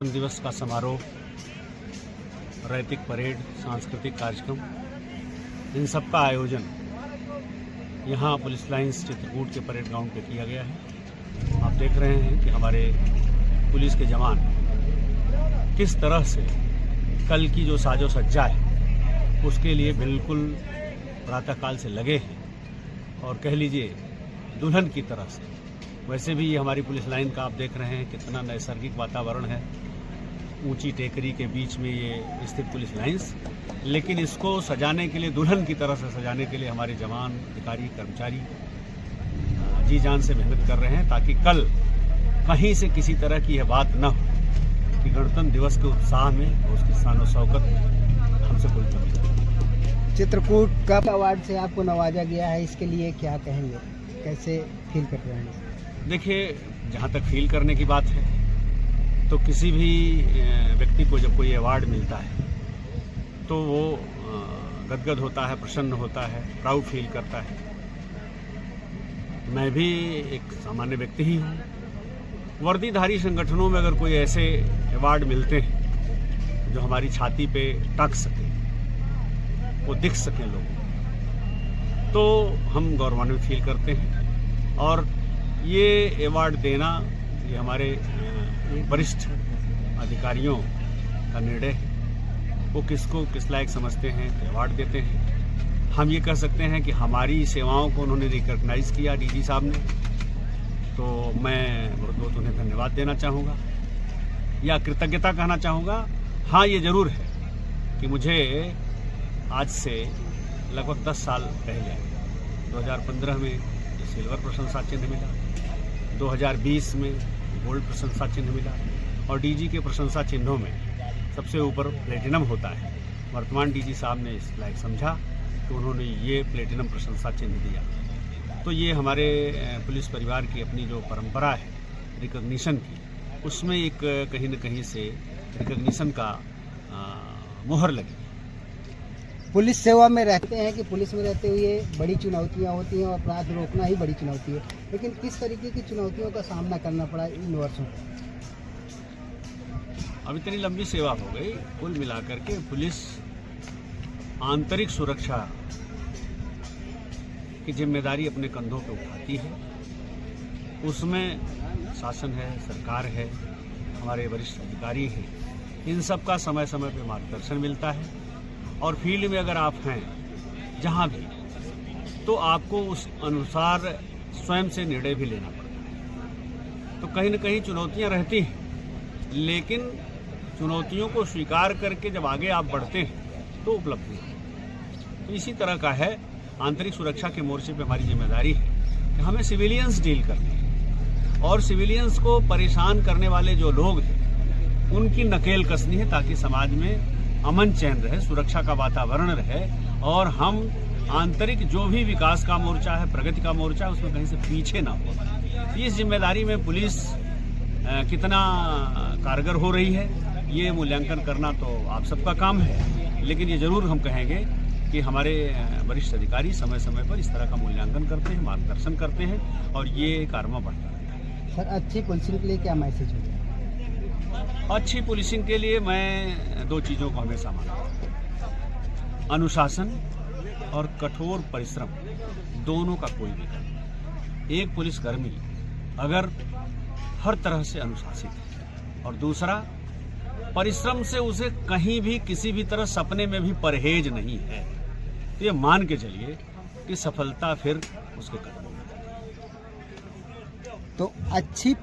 दिवस का समारोह, रैतिक परेड, सांस्कृतिक कार्यक्रम, इन सब का आयोजन यहाँ पुलिस लाइन्स चित्रकूट के परेड ग्राउंड पे किया गया है। आप देख रहे हैं कि हमारे पुलिस के जवान किस तरह से कल की जो साजो सज्जा है उसके लिए बिल्कुल प्रातःकाल से लगे हैं और कह लीजिए दुल्हन की तरह से। वैसे भी ये हमारी पुलिस लाइन का आप देख रहे हैं कितना नैसर्गिक वातावरण है, ऊंची टेकरी के बीच में ये स्थित पुलिस लाइन्स, लेकिन इसको सजाने के लिए, दुल्हन की तरह से सजाने के लिए हमारे जवान, अधिकारी, कर्मचारी जी जान से मेहनत कर रहे हैं ताकि कल कहीं से किसी तरह की यह बात न हो कि गणतंत्र दिवस के उत्साह में उसकी शान शौकत हमसे कोई कमी नहीं। चित्रकूट का अवार्ड से आपको नवाजा गया है, इसके लिए क्या कहेंगे, कैसे फील कर रहे हैं? देखिए, जहाँ तक फील करने की बात है तो किसी भी व्यक्ति को जब कोई अवार्ड मिलता है तो वो गदगद होता है, प्रसन्न होता है, प्राउड फील करता है। मैं भी एक सामान्य व्यक्ति ही हूँ। वर्दीधारी संगठनों में अगर कोई ऐसे अवार्ड मिलते हैं जो हमारी छाती पे टक सके, वो दिख सके लोगों, तो हम गौरवान्वित फील करते हैं। और ये अवार्ड देना ये हमारे वरिष्ठ अधिकारियों का निर्णय है। वो किसको किस लायक समझते हैं तो अवार्ड देते हैं। हम ये कह सकते हैं कि हमारी सेवाओं को उन्होंने रिकॉग्नाइज किया डीजी साहब ने, तो मैं बहुत उन्हें धन्यवाद देना चाहूँगा या कृतज्ञता कहना चाहूँगा। हाँ, ये जरूर है कि मुझे आज से लगभग 10 साल पहले 2015 में सिल्वर प्रशंसा चिन्ह मिला, 2020 में गोल्ड प्रशंसा चिन्ह मिला और डीजी के प्रशंसा चिन्हों में सबसे ऊपर प्लेटिनम होता है। वर्तमान डीजी साहब ने इस लायक समझा कि उन्होंने ये प्लेटिनम प्रशंसा चिन्ह दिया। तो ये हमारे पुलिस परिवार की अपनी जो परंपरा है रिकॉग्निशन की, उसमें एक कहीं न कहीं से रिकॉग्निशन का मुहर लगी। पुलिस सेवा में रहते हैं कि पुलिस में रहते हुए बड़ी चुनौतियां होती हैं और अपराध रोकना ही बड़ी चुनौती है, लेकिन किस तरीके की चुनौतियों का सामना करना पड़ा इन वर्षों में? अब इतनी लंबी सेवा हो गई, कुल मिलाकर के पुलिस आंतरिक सुरक्षा की जिम्मेदारी अपने कंधों पे उठाती है। उसमें शासन है, सरकार है, हमारे वरिष्ठ अधिकारी हैं, इन सब का समय समय पे मार्गदर्शन मिलता है। और फील्ड में अगर आप हैं जहाँ भी, तो आपको उस अनुसार स्वयं से निर्णय भी लेना पड़ता है। तो कहीं न कहीं चुनौतियाँ रहती हैं, लेकिन चुनौतियों को स्वीकार करके जब आगे आप बढ़ते हैं तो उपलब्धि है। तो इसी तरह का है, आंतरिक सुरक्षा के मोर्चे पे हमारी जिम्मेदारी है कि हमें सिविलियंस डील करने हैं और सिविलियंस को परेशान करने वाले जो लोग हैं उनकी नकेल कसनी है ताकि समाज में अमन चैन रहे, सुरक्षा का वातावरण रहे और हम आंतरिक जो भी विकास का मोर्चा है, प्रगति का मोर्चा है, उसमें कहीं से पीछे ना हो। इस जिम्मेदारी में पुलिस कितना कारगर हो रही है ये मूल्यांकन करना तो आप सबका काम है, लेकिन ये जरूर हम कहेंगे कि हमारे वरिष्ठ अधिकारी समय समय पर इस तरह का मूल्यांकन करते हैं, मार्गदर्शन करते हैं और ये कारवा बढ़ता रहता है। सर, अच्छी पुलिसिंग के लिए क्या मैसेज होगा? अच्छी पुलिसिंग के लिए मैं 2 चीज़ों को हमेशा मानता हूँ, अनुशासन और कठोर परिश्रम, दोनों का कोई विकल्प नहीं। एक पुलिसकर्मी अगर हर तरह से अनुशासित है और दूसरा परिश्रम से उसे कहीं भी किसी भी तरह सपने में भी परहेज नहीं है, तो ये मान के चलिए कि सफलता फिर उसके कदमों में। तो अच्छी